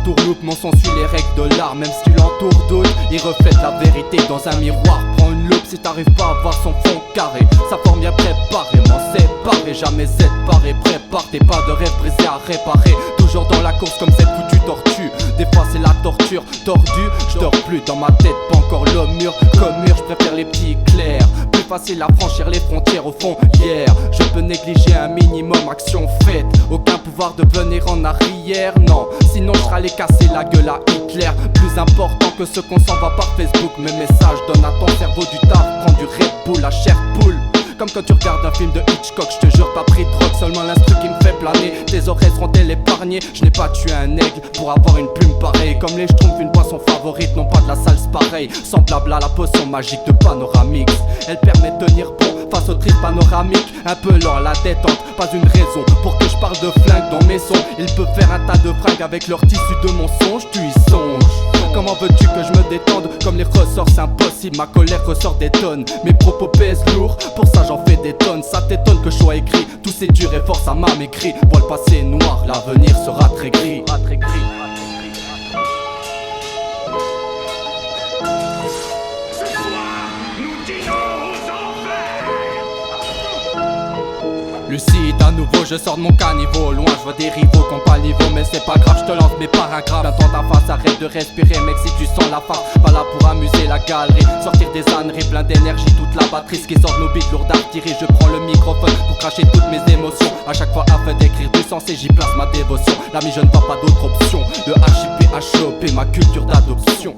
l'entourloupe, mon sang suit les règles de l'art. Même si l'entoure doute, il reflète la vérité dans un miroir. Prends une loupe si t'arrives pas à voir son fond carré. Sa forme bien préparée, m'en séparer. Jamais séparé, prépare tes pas de rêve brisés à réparer. Toujours dans la course comme cette foutue tortue. Des fois c'est la torture, tordue. Je dors plus dans ma tête, pas encore l'homme mur. Comme mur, je préfère les petits clairs. Plus facile à franchir les frontières au fond. Hier, je peux négliger un minimum, action faite. Aucun pouvoir de venir en arrière, non. Sinon je serai allé casser la gueule à Hitler. Plus important que ce qu'on s'en va par Facebook. Mes messages donnent à ton cerveau du taf. Prends du Red Bull, la chair poule. Comme quand tu regardes un film de Hitchcock, je te jure pas pris de drogue, seulement l'instru qui me fait planer. Tes oreilles seront-elles épargnées? Je n'ai pas tué un aigle pour avoir une plume pareille. Comme les schtroumpfs, une boisson favorite, non pas de la salse pareille. Semblable à la potion magique de Panoramix. Elle permet de tenir bon face au trip panoramique. Un peu lent à la détente, pas une raison pour que je parle de flingue dans mes sons. Ils peuvent faire un tas de fringues avec leur tissu de mensonge, tu y songes. Comment veux-tu que je me détende? Comme les ressorts c'est impossible, ma colère ressort des tonnes. Mes propos pèsent lourd, pour ça j'en fais des tonnes. Ça t'étonne que je sois écrit, tout c'est dur et force à m'a m'écrit. Vois le passé noir, l'avenir sera très gris. Lucide à nouveau, je sors de mon caniveau. Loin je vois des rivaux qui ont pas le niveau. Mais c'est pas grave, je te lance mes paragraphes. Viens ta face, arrête de respirer mec si tu sens la farce. Pas là pour amuser la galerie, sortir des âneries, plein d'énergie, toute la batterie. Ce qui sort de nos beats lourds d'artillerie. Je prends le microphone pour cracher toutes mes émotions. À chaque fois afin d'écrire du sens et j'y place ma dévotion. L'ami je ne vois pas d'autre option. Le HIP, HOP, ma culture d'adoption.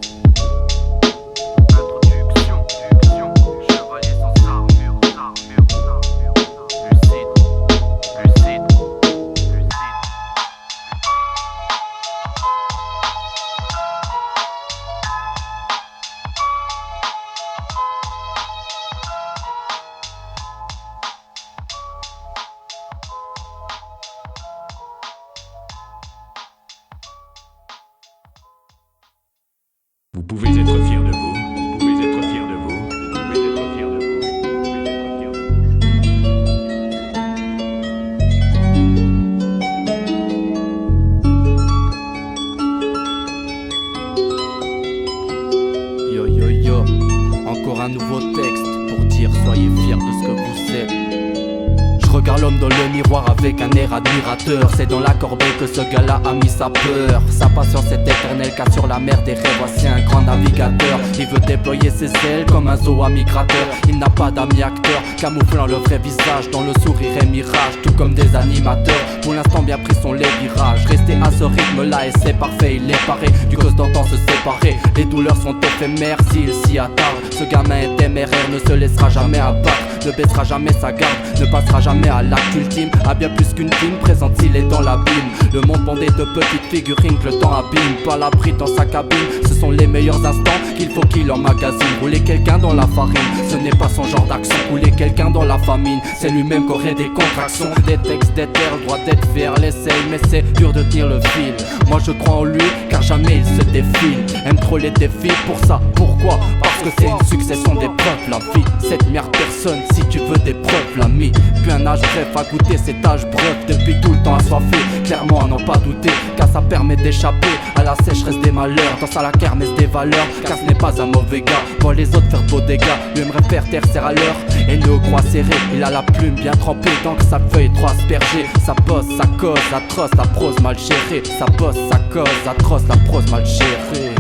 Vous pouvez être fiers de vous, vous pouvez être fiers de vous, vous pouvez être fiers de vous, vous pouvez être fiers de vous. Yo yo yo, encore un nouveau texte pour dire soyez fiers de ce que vous êtes. Je regarde l'homme dans le miroir avec un air admirateur. C'est dans la corbeille que ce gars-là a mis sa peur. Sa patience est éternelle car sur la mer des rêves voici un grand navigateur. Il veut déployer ses ailes comme un zoa migrateur. Il n'a pas d'amis acteur, camouflant le vrai visage dans le sourire et mirage. Tout comme des animateurs, pour l'instant bien pris sont les virages. Rester à ce rythme-là et c'est parfait, il est paré. Du cause d'antan se séparer, les douleurs sont éphémères s'il s'y attarde. Ce gamin est téméraire, ne se laissera jamais abattre. Ne baissera jamais sa garde, ne passera jamais à l'acte ultime. A bien plus qu'une team, présente il est dans l'abîme. Le monde bandé de petites figurines que le temps abîme. Pas l'abri dans sa cabine, ce sont les meilleurs instants qu'il faut qu'il emmagasine. Rouler quelqu'un dans la farine, ce n'est pas son genre d'action. Rouler quelqu'un dans la famine, c'est lui-même qui aurait des contractions. Des textes d'éther, le droit d'être fier, l'essaye. Mais c'est dur de tenir le fil. Moi je crois en lui, car jamais il se défile. Aime trop les défis, pour ça, pourquoi? Parce que c'est une succession d'épreuves la vie. Cette merde personne, si tu veux des preuves l'ami. Puis un âge bref à goûter cet âge bref. Depuis tout le temps assoiffé, clairement à n'en pas douter. Car ça permet d'échapper à la sécheresse des malheurs. Danse à la kermesse des valeurs, car ce n'est pas un mauvais gars. Voit les autres faire beaux dégâts, lui aimerait faire terre serre à l'heure. Et nous au croix serré, il a la plume bien trempée. Tant que sa feuille est trop aspergée. Ça bosse, ça cause, atroce, la prose mal gérée. Ça bosse, ça cause, atroce, la prose mal gérée.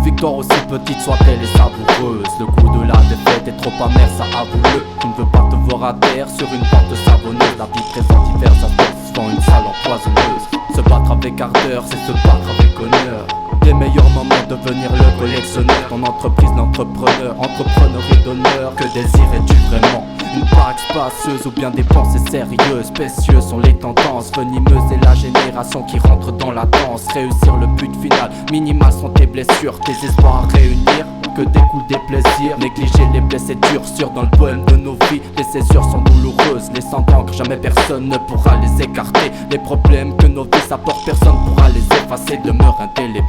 Victoire aussi petite soit-elle et savoureuse. Le goût de la défaite est trop amer, ça avoue-le. Tu ne veux pas te voir à terre sur une porte savonneuse. La vie présente diverse, ça se souvent une salle empoisonneuse. Se battre avec ardeur, c'est se battre avec honneur. les meilleurs moments, devenir le collectionneur. Ton entreprise, l'entrepreneur, entrepreneur et d'honneur. Que désirais-tu vraiment? Une baraque spacieuse ou bien des pensées sérieuses? Spécieuses sont les tendances, venimeuses et la génération qui rentre dans la danse. Réussir le but final, minimal sont tes blessures, tes espoirs à réunir, que découlent des plaisirs. Négliger les blessés durs, sûrs dans le poème de nos vies. Les césures sont douloureuses, laissant d'encre, jamais personne ne pourra les écarter. Les problèmes que nos vies apportent, personne pourra les effacer, demeurent indélébiles.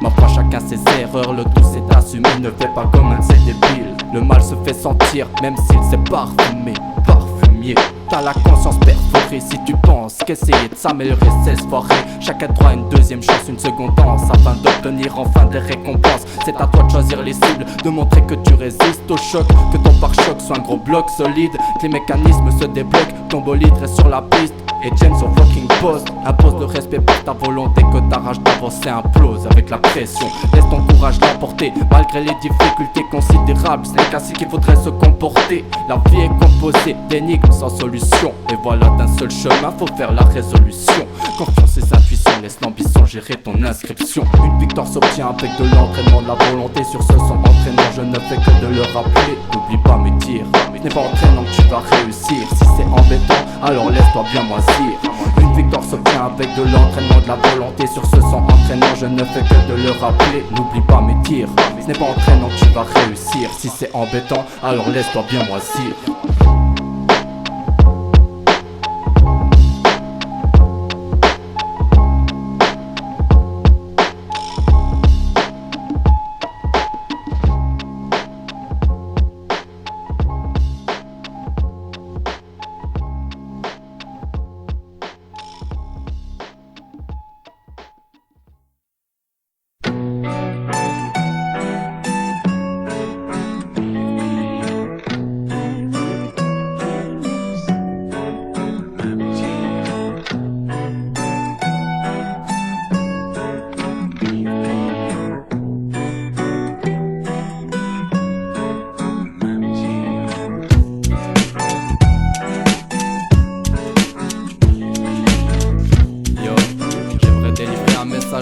Ma foi, chacun ses erreurs, le tout c'est d'assumer, ne fais pas comme un de ces débiles. Le mal se fait sentir, même s'il s'est parfumé, parfumier. T'as la conscience perforée si tu penses qu'essayer de s'améliorer c'est se foirer. Chacun droit à une deuxième chance, une seconde chance, afin d'obtenir enfin des récompenses. C'est à toi de choisir les cibles, de montrer que tu résistes au choc, que ton pare-choc soit un gros bloc solide, que les mécanismes se débloquent, ton bolide reste sur la piste. Et James au fucking poste impose le respect pour ta volonté, que ta rage d'avancer implose avec la pression. Laisse ton courage l'emporter malgré les difficultés considérables. Ce n'est qu'ainsi qu'il faudrait se comporter. La vie est composée d'énigmes sans solution, et voilà d'un seul chemin faut faire la résolution. Confiance et intuition, laisse l'ambition gérer ton inscription. Une victoire s'obtient avec de l'entraînement, de la volonté. Sur ce son entraînant, je ne fais que de le rappeler. N'oublie pas mes tirs, ce n'est pas entraînant que tu vas réussir. Si c'est embêtant, alors laisse-toi bien moisir. Une victoire s'obtient avec de l'entraînement, de la volonté. Sur ce son entraînant, je ne fais que de le rappeler. N'oublie pas mes tirs, ce n'est pas entraînant que tu vas réussir. Si c'est embêtant, alors laisse-toi bien moisir.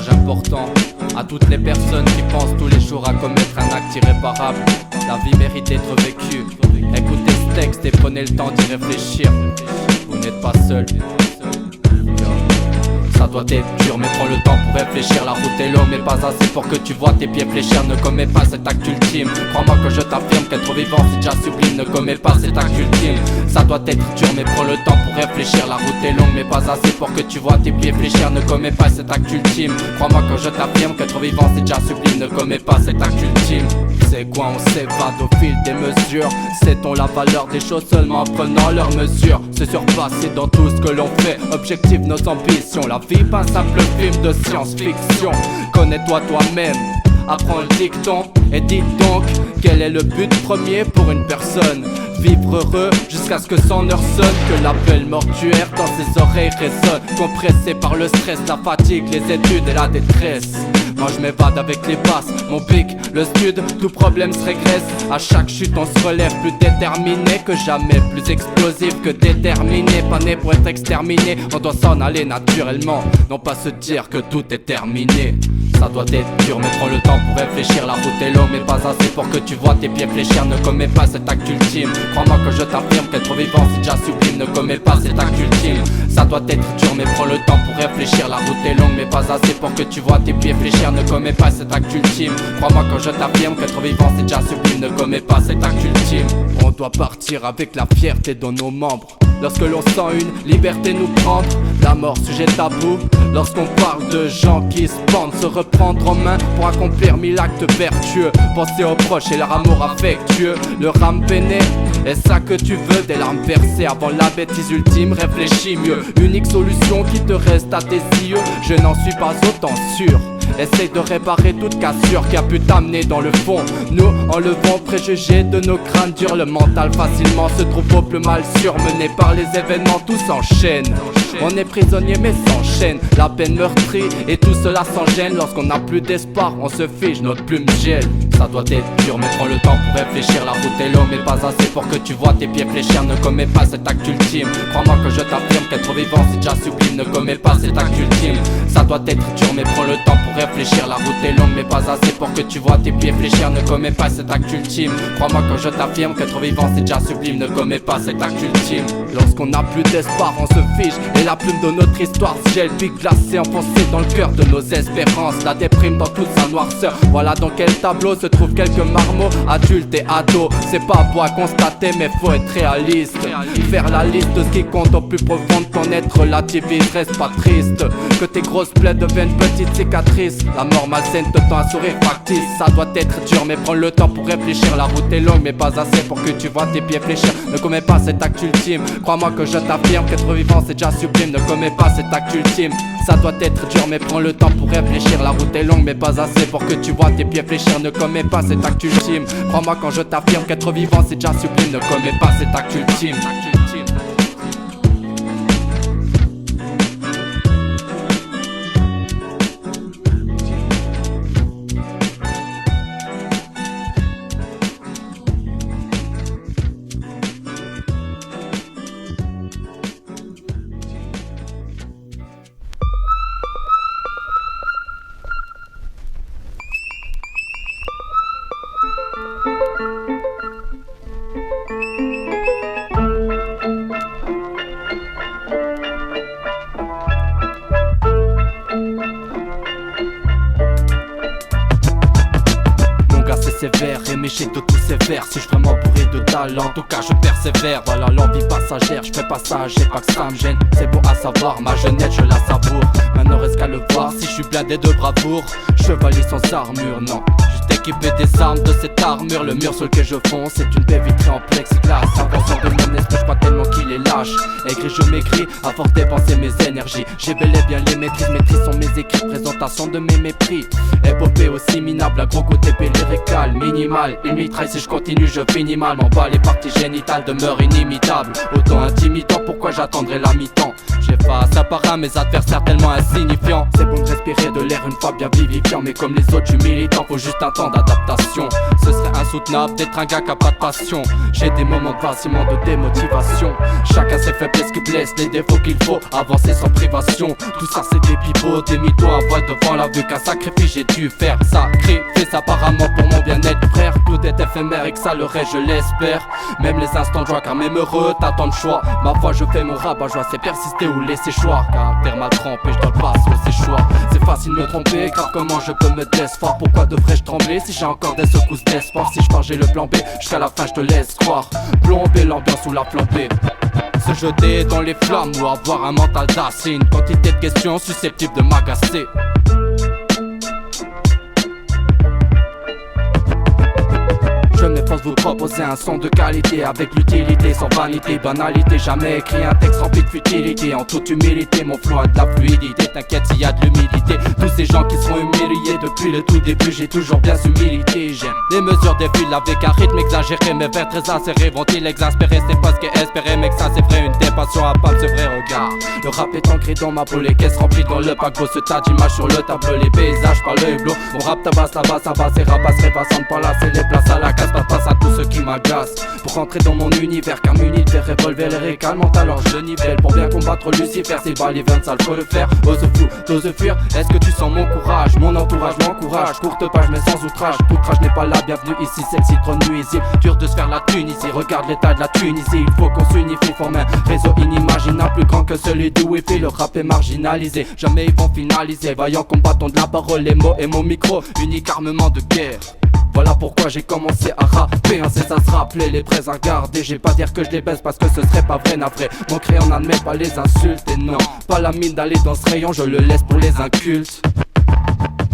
Important à toutes les personnes qui pensent tous les jours à commettre un acte irréparable. La vie mérite d'être vécue. Écoutez ce texte et prenez le temps d'y réfléchir. Vous n'êtes pas seul. Ça doit être dur, mais prends le temps pour réfléchir. La route est longue, mais pas assez pour que tu vois tes pieds fléchir. Ne commets pas cet acte ultime. Crois-moi que je t'affirme qu'être vivant c'est déjà sublime. Ne commets pas cet acte ultime. Ça doit être dur, mais prends le temps pour réfléchir. La route est longue, mais pas assez pour que tu vois tes pieds fléchir. Ne commets pas cet acte ultime. Crois-moi que je t'affirme qu'être vivant c'est déjà sublime. Ne commets pas cet acte ultime. C'est quoi, on s'évade au fil des mesures. Sait-on la valeur des choses seulement en prenant leurs mesures? Se surpasser dans tout ce que l'on fait, objective nos ambitions. La vie pas un simple film de science-fiction. Connais-toi toi-même, apprends le dicton. Et dis donc, quel est le but premier pour une personne? Vivre heureux jusqu'à ce que son heure sonne, que l'appel mortuaire dans ses oreilles résonne. Compressé par le stress, la fatigue, les études et la détresse. Moi je m'évade avec les basses, mon pic, le stud, tout problème se régresse. À chaque chute on se relève plus déterminé que jamais, plus explosif que déterminé. Pas né pour être exterminé, on doit s'en aller naturellement, non pas se dire que tout est terminé. Ça doit être dur mais prends le temps pour réfléchir. La route est longue mais pas assez pour que tu vois tes pieds fléchir. Ne commets pas cet acte ultime. Crois-moi que je t'affirme qu'être vivant c'est déjà sublime. Ne commets pas cet acte ultime. Ça doit être dur mais prends le temps pour réfléchir. La route est longue mais pas assez pour que tu vois tes pieds fléchir. Ne commets pas cet acte ultime. Crois-moi que je t'affirme qu'être vivant c'est déjà sublime. Ne commets pas cet acte ultime. On doit partir avec la fierté dans nos membres. Lorsque l'on sent une liberté nous prendre, la mort sujet tabou. Lorsqu'on parle de gens qui se pendent, se reprendre en main pour accomplir 1000 actes vertueux. Penser aux proches et leur amour affectueux. Le rame peiné, est-ce ça que tu veux? Des larmes versées avant la bêtise ultime, réfléchis mieux. Unique solution qui te reste à tes yeux, je n'en suis pas autant sûr. Essaye de réparer toute cassure qui a pu t'amener dans le fond. Nous enlevons préjugés de nos crânes durs. Le mental facilement se trouve au plus mal surmené par les événements, tout s'enchaîne. On est prisonnier mais s'enchaîne. La peine meurtrie et tout cela sans gêne. Lorsqu'on n'a plus d'espoir, on se fige, notre plume gèle. Ça doit être dur mais prends le temps pour réfléchir. La route est longue mais pas assez pour que tu vois tes pieds fléchir. Ne commets pas cet acte ultime. Crois-moi que je t'affirme qu'être vivant c'est déjà sublime. Ne commets pas cet acte ultime. Ça doit être dur mais prends le temps pour réfléchir. La route est longue mais pas assez pour que tu vois tes pieds fléchir. Ne commets pas cet acte ultime. Crois-moi que je t'affirme qu'être vivant c'est déjà sublime. Ne commets pas cet acte ultime. Lorsqu'on n'a plus d'espoir on se fiche et la plume de notre histoire se gèle, puis glacée enfoncée dans le cœur de nos espérances. La déprime dans toute sa noirceur. Voilà dans quel tableau se trouvent quelques marmots, adultes et ados. C'est pas beau à constater mais faut être réaliste. Faire la liste de ce qui compte au plus profond de ton être relativiste. Reste pas triste que tes grosses plaies deviennent petites cicatrices. La mort malsaine te tend un sourire factice. Ça doit être dur mais prends le temps pour réfléchir. La route est longue mais pas assez pour que tu vois tes pieds fléchir. Ne commets pas cet acte ultime. Crois-moi que je t'affirme qu'être vivant c'est déjà sublime. Ne commets pas cet acte ultime. Ça doit être dur mais prends le temps pour réfléchir. La route est longue mais pas assez pour que tu vois tes pieds fléchir. Ne commets pas cet acte ultime. Crois-moi quand je t'affirme qu'être vivant c'est déjà sublime. Ne commets pas cet acte ultime. Sévère, éméché de tous ces vers. Si je vraiment bourré de talent, en tout cas je persévère. Voilà l'envie passagère, je fais pas ça, j'ai pas que ça me gêne. C'est bon à savoir, ma jeunesse je la savoure. Maintenant reste qu'à le voir, si je suis blindé de bravoure. Chevalier sans armure, non. Juste équipé des armes de cette armure. Le mur sur lequel je fonce, c'est une baie vitrée en plexiglas. Invention de mon esprit, je crois tellement qu'il est lâche. Aigri je m'écris, à force dépenser mes énergies. J'ai bel et bien les maîtrises, maîtrise sont mes écrits. Présentation de mes mépris. Épopée aussi minable, à gros côté lyrical. Minimal, il mitraille si je continue je finis mal. M'en bats les parties génitales demeurent inimitables. Autant intimidant, pourquoi j'attendrai la mi-temps. J'efface apparemment mes adversaires tellement insignifiants. C'est bon de respirer de l'air une fois bien vivifiant. Mais comme les autres je suis militant, faut juste un temps d'adaptation. Ce serait insoutenable d'être un gars qui a pas de passion. J'ai des moments de vacillement, de démotivation. Chacun ses faiblesses qui blessent, les défauts qu'il faut avancer sans privation. Tout ça c'est des pipeaux, des mythos à voile devant la vue. Qu'un sacrifice j'ai dû faire. Sacrifice apparemment pour mon bien-être frère. Tout est éphémère et que ça le reste je l'espère. Même les instants de joie car même heureux t'as tant de choix. Ma foi je fais mon rabat-joie, c'est persister ou laisser choix. Caractère mal trempé, je dois le passer au séchoir. C'est facile de me tromper, car comment je peux me décevoir. Pourquoi devrais-je trembler si j'ai encore des secousses d'espoir. Si je pars j'ai le plan B, jusqu'à la fin je te laisse croire. Plomber l'ambiance ou la flambée. Se jeter dans les flammes ou avoir un mental d'acier. Une quantité de questions susceptibles de m'agacer. Je m'efforce vous proposer un son de qualité avec l'utilité, sans vanité, banalité. Jamais écrit un texte rempli de futilité. En toute humilité, mon flow a de la fluidité. T'inquiète s'il y a de l'humilité. Tous ces gens qui seront humiliés depuis le tout début, j'ai toujours bien su militer. J'aime les mesures défilent avec un rythme exagéré. Mes vers très insérés vont-ils exaspérer? C'est pas ce qu'est espéré, mais que ça c'est vrai. Une dépassion à pas ce vrai regard. Le rap est ancré dans ma peau, les caisses remplies dans le paquebot. Ce tas d'images sur le tableau, les paysages par le hublot. Mon rap tabasse là-bas, ça va, c'est rapasserait passant par là, c'est les places à la casse. Passe à tout ce qui m'agace pour rentrer dans mon univers, car muni de revolver les calmant alors je nivelle. Pour bien combattre Lucifer, c'est pas les 20 sales, faut le faire. Ose fou, ose fuir, est-ce que tu sens mon courage? Mon entourage m'encourage, courte page mais sans outrage. Outrage n'est pas la bienvenue ici, celle-ci trop nuisible. Dur de se faire la Tunisie, regarde l'état de la Tunisie. Il faut qu'on s'unifie, forme un réseau inimaginable plus grand que celui du Wi-Fi. Le rap est marginalisé, jamais ils vont finaliser. Vaillant combattant de la parole, les mots et mon micro, unique armement de guerre. Voilà pourquoi j'ai commencé à rapper, hein, c'est ça se rappeler, les prêts à garder. J'ai pas dire que je les baisse parce que ce serait pas vrai, navré. Mon crayon n'admet pas les insultes et non, pas la mine d'aller dans ce rayon, je le laisse pour les incultes.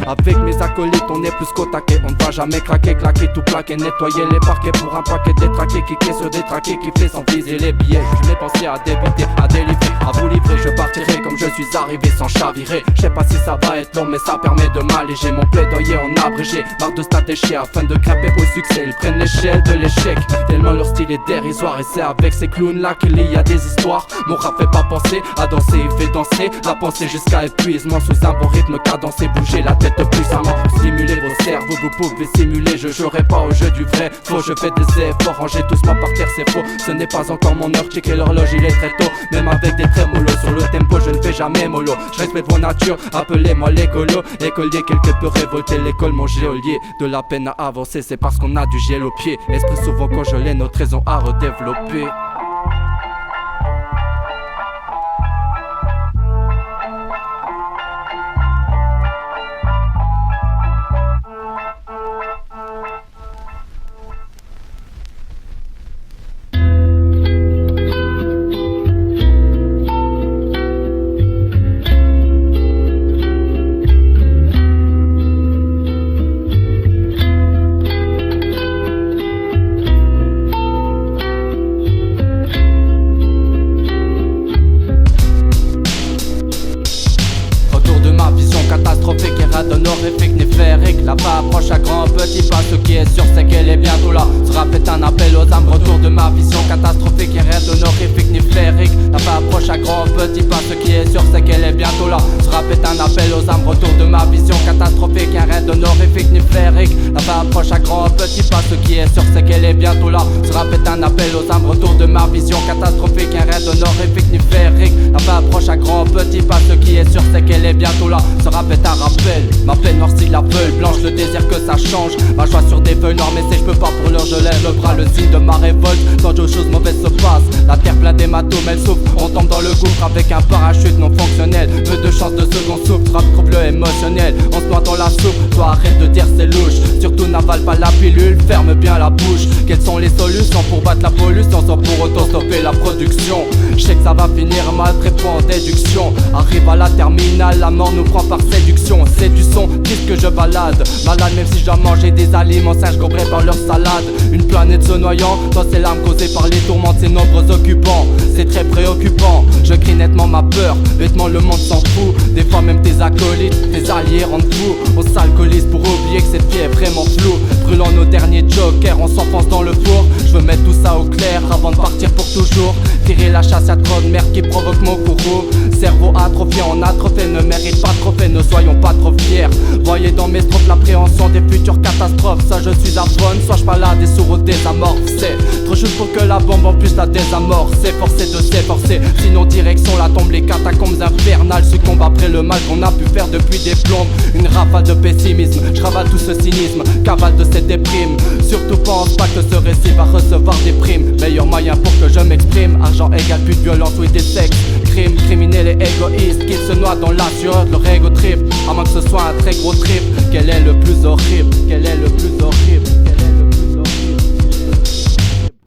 Avec mes acolytes on est plus qu'au taquet. On ne va jamais craquer, claquer, tout plaquer. Nettoyer les parquets pour un paquet détraqué. Kicker sur des traqués qui fait sans viser les billets. Je n'ai pensé à débiter, à délivrer, à vous livrer tirer, je partirai comme je suis arrivé sans chavirer. Je sais pas si ça va être long mais ça permet de m'alléger. Mon plaidoyer en abrégé, marre de statécher afin de grimper au succès. Ils prennent l'échelle de l'échec, tellement leur style est dérisoire. Et c'est avec ces clowns là qu'il y a des histoires. Mon rap fait pas penser à danser, il fait danser la pensée jusqu'à épuisement. Sous un beau rythme cadencé, bouger la tête puissamment. Stimuler vos cerveaux, vous pouvez simuler. Je jouerai pas au jeu du vrai faux. Je fais des efforts, ranger doucement par terre c'est faux. Ce n'est pas encore mon heure, checker l'horloge il est très tôt. Même avec des trémolos sur le tempo je ne fais jamais mollo. Je respecte vos natures, appelez-moi l'écolo. Écolier quelque peu révolté, l'école mon géolier. De la peine à avancer c'est parce qu'on a du gel au pied. Esprit souvent congelé, notre raison à redévelopper. Catastrophique, irradonne horrifique, néphérique. La va approche à grand petit pas. Ce qui est sûr c'est qu'elle est bientôt là. Ce rap est un appel aux âmes, retour de ma vision catastrophique, irradonne horrifique, néphérique. La va approche à grand petit pas. Ce qui est sûr c'est qu'elle est bientôt là. Ce rap est un appel aux âmes, retour de ma vision catastrophique, irradonne horrifique, néphérique. La va approche à grand petit pas. Ce qui est sûr c'est qu'elle est bientôt là. Ce rap est un appel aux âmes, retour de ma vision catastrophique, irradonne horrifique, néphérique. La va approche à grand petit pas. Ce qui est sûr c'est qu'elle est bientôt là. Ce rap est un rappel, ma peine noircit la feuille blanche, le désir que ça change. Ma joie sur des feuilles noires, mais si je peux pas pour l'heure, je lève le bras, le signe de ma révolte. Quand d'autres choses mauvaises se passent, la terre pleine d'hématomes, elle souffre. On tombe dans le gouffre avec un parachute non fonctionnel. Peu de chance de second souffle, rap trouble émotionnel. On se noie dans la soupe, toi arrête de dire c'est louche. Surtout n'avale pas la pilule, ferme bien la bouche. Quelles sont les solutions pour battre la pollution sans pour autant stopper la production? Je sais que ça va finir mal, réponds en déduction. Arrive à la terminale, la mort nous prend par séduction. C'est du son, triste que je balade. Malade même si je dois manger des aliments sages gobrés par leur salade. Une planète se noyant dans ces larmes causées par les tourments de ses nombreux occupants. C'est très préoccupant, je crie nettement ma peur. Bêtement le monde s'en fout. Des fois même tes acolytes, tes alliés rendent fou. On s'alcoolise pour oublier que cette vie est vraiment floue. Brûlant nos derniers jokers, on s'enfonce dans le four. Je veux mettre tout ça au clair avant de partir pour toujours. Tirer la chasse à trop de merde qui provoque mon courroux. Cerveau atrophié en atrophée, ne mérite pas de trophée, ne soyons pas trop fiers. Voyez dans mes strophes l'appréhension des futures catastrophes. Soit je suis aphone, soit je balade des sourds désamorphes. C'est trop juste pour que la bombe en plus la désamorcer. Forcé de s'efforcer, sinon direction la tombe. Les catacombes infernales succombent après le mal qu'on a pu faire depuis des plombes. Une rafale de pessimisme, je ravale tout ce cynisme, cavale de cette déprime. Surtout pense pas que ce récit va recevoir des primes. Meilleur moyen pour que je m'exprime, argent égale plus de violence, oui des sexes. Crime, criminel et égoïste, qui se noient dans l'assureur de leur ego trip. À moins que ce soit un très gros trip. Quel est le plus horrible? Quel est le plus horrible? Quel est le plus horrible?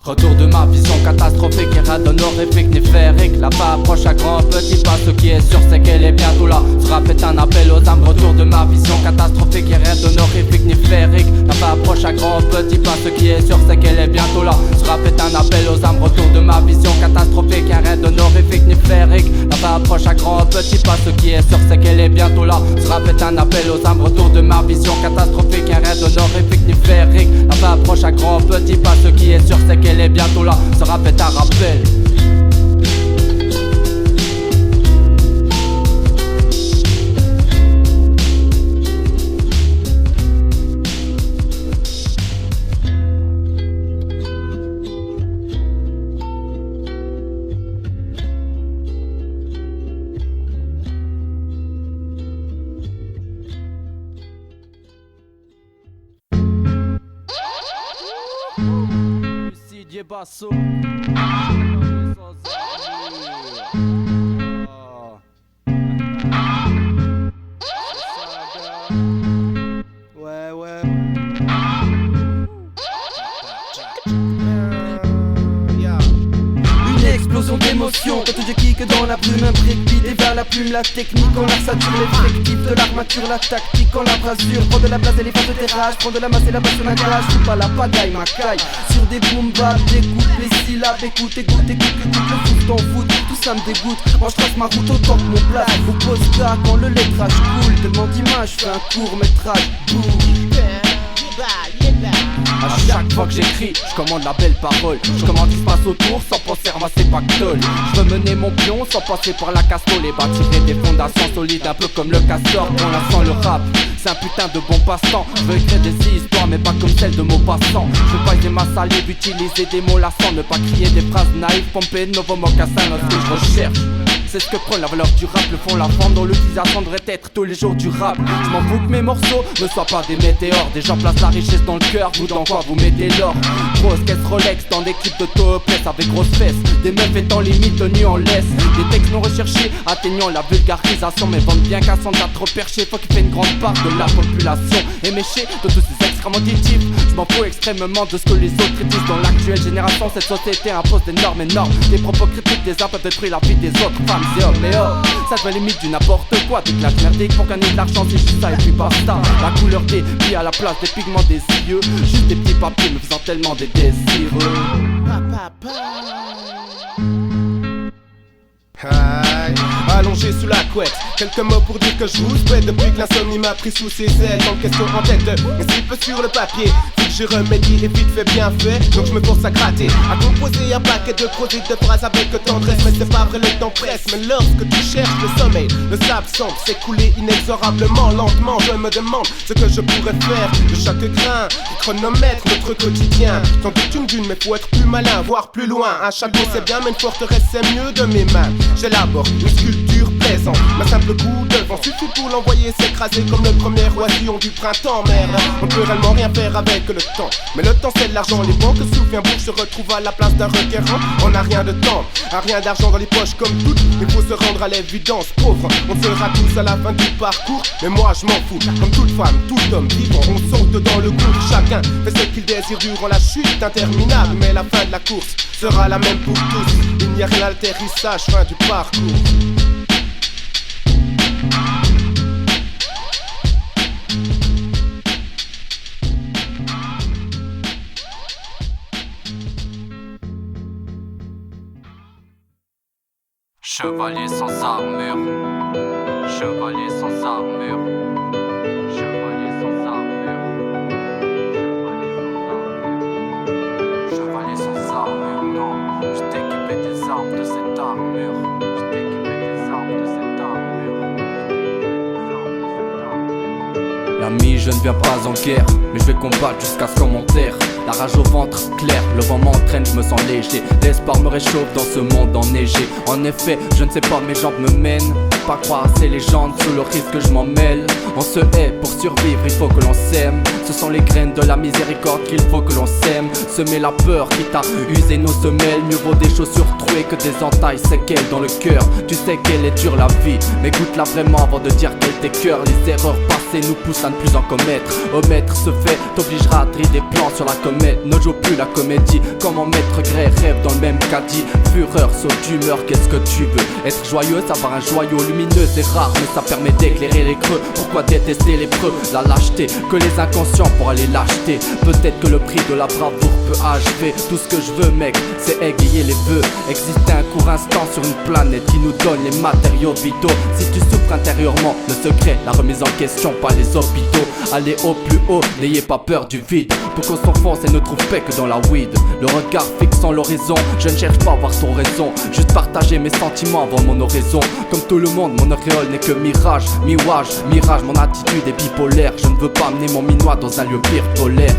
Retour de ma vision catastrophique, irradonne horrifique, néphérique. La va approche à grand petit pas. Ce qui est sûr c'est qu'elle est bientôt là. Ce rap est un appel aux âmes, retour de ma vision catastrophique, irradonne horrifique, néphérique. La va approche à grand petit pas. Ce qui est sûr c'est qu'elle est bientôt là. Ce rap est un appel aux âmes, retour de ma vision catastrophique, irradonne horrifique, néphérique. La va approche à grand petit pas. Ce qui est sûr c'est qu'elle est bientôt là. Ce rap est un appel aux âmes, retour de ma vision catastrophique, irradonne horrifique, néphérique. La va approche à grand petit pas. Ce qui est sûr c'est qu'elle est bientôt là. Ce rap est un rappel. Basso. Ouais, ouais. Une explosion d'émotions, Quand je kick dans la brume, un breakbeat et vers la plume, la technique, on la sature, l'effectif de l'armature, la tactique, on la brasure. Prends de la place et les phases de terrage, prends de la masse et la basse sur la garage. Joue pas la pagaille, ma caille. Sur des boom bap, découpe les syllabes, écoute, le foot t'en fout, tout ça me dégoûte. Moi je trace ma route autant que mon plat. Au post-là quand le lettrage coule, tellement d'images, fais un court métrage. A chaque fois que j'écris, je commande la belle parole. Je commande ce qui se passe autour sans penser ramasser pactole. Je veux mener mon pion sans passer par la cassole et bâtir des fondations solides, un peu comme le castor. Pour l'instant le rap, c'est un putain de bon passe-temps. Je veux écrire des histoires mais pas comme celles de mots passants. Je veux pas aider ma salive, utiliser des mots lassants. Ne pas crier des phrases naïves, pomper de nouveaux mocassins. Dans ce que je recherche, c'est ce que prend la valeur du rap, le fond, la forme dont l'utilisation devrait être tous les jours durable. Je m'en fous que mes morceaux ne soient pas des météores. Des gens placent la richesse dans le cœur, vous dans quoi vous mettez l'or. Grosse caisse Rolex dans des clips de topless avec grosses fesses. Des meufs étant limite tenues en laisse. Des textes non recherchés atteignant la vulgarisation. Mais vendent bien qu'à son tas trop perché. Faut qu'il fait une grande part de la population éméchée de tous ces extrêmes auditifs. Je m'en fous extrêmement de ce que les autres disent. Dans l'actuelle génération, cette société impose d'énormes normes. Des propos critiques des uns peuvent détruire la vie des autres femmes. C'est hommes mais oh, ça devient limite du n'importe quoi. Des claques merdiques pour gagner de l'argent, c'est juste ça et puis basta. La couleur des billes à la place des pigments des yeux. Juste des petits papiers me faisant tellement des désireux. Aïe, allongé sous la couette, quelques mots pour dire que je vous souhaite. Depuis que l'insomnie m'a pris sous ses ailes, tant de questions en tête, mais si peu sur le papier. Vu que j'ai remédié et vite fait bien fait, donc je me force à gratter, à composer un paquet de prosites de phrases avec tendresse. Mais c'est pas vrai, le temps presse, mais lorsque tu cherches le sommeil, le sable semble s'écouler inexorablement, lentement. Je me demande ce que je pourrais faire de chaque grain qui chronomètre notre quotidien. Tant doute une dune, mais faut être plus malin, voire plus loin. Un château c'est bien, mais une forteresse c'est mieux de mes mains. J'élabore une sculpture plaisante, un simple coup de vent suffit pour l'envoyer s'écraser comme le premier oisillon du printemps. Merde, on peut réellement rien faire avec le temps, mais le temps c'est de l'argent. Les banques Souviens-vous se retrouvent à la place d'un requérant. On n'a rien de temps, rien d'argent dans les poches comme toutes. Il faut se rendre à l'évidence, pauvre. On sera tous à la fin du parcours, mais moi je m'en fous. Comme toute femme, tout homme vivant, on saute dans le gouffre. Chacun fait ce qu'il désire durant la chute interminable, mais la fin de la course sera la même pour tous. Il n'y a rien d'atterrissage, fin du parcours. Chevalier sans armure, chevalier sans armure, chevalier sans armure, chevalier sans armure, non, je t'ai équipé des armes de cette armure, je t'ai équipé des armes de cette armure, L'ami, je ne viens pas en guerre, mais je vais combattre jusqu'à ce qu'on m'enterre. La rage au ventre clair, le vent m'entraîne, je me sens léger. L'espoir me réchauffe dans ce monde enneigé. En effet, je ne sais pas, mes jambes me mènent. Pas croire à ces légendes, sous le risque que je m'en mêle. On se hait pour survivre, il faut que l'on s'aime. Ce sont les graines de la miséricorde qu'il faut que l'on sème. Semer la peur qui t'a usé nos semelles. Mieux vaut des chaussures trouées que des entailles séquelles dans le cœur. Tu sais qu'elle est dure la vie, mais goûte-la vraiment avant de dire qu'elle t'écœure. Les erreurs passées nous poussent à ne plus en commettre. Omettre ce fait t'obligera à trier des plans sur la comète. Ne joue plus la comédie, comment maître gré rêve dans le même caddie. Fureur, saut d'humeur, qu'est-ce que tu veux? Être joyeux, savoir un joyau lumineux c'est rare, mais ça permet d'éclairer les creux. Pourquoi détester les preux? La lâcheté, que les inconscients pour aller l'acheter. Peut-être que le prix de la bravoure peut achever. Tout ce que je veux mec, c'est égayer les vœux. Exister un court instant sur une planète qui nous donne les matériaux vitaux. Si tu souffres intérieurement, le secret, la remise en question, pas les hôpitaux. Allez au plus haut, n'ayez pas peur du vide. Pour qu'on s'enfonce et ne trouve paix que dans la weed. Le regard fixant l'horizon, je ne cherche pas à avoir ton raison. Juste partager mes sentiments avant mon oraison. Comme tout le monde, mon auréole n'est que mirage. Mirage, mon attitude est bipolaire. Je ne veux pas amener mon minois dans un lieu pire polaire.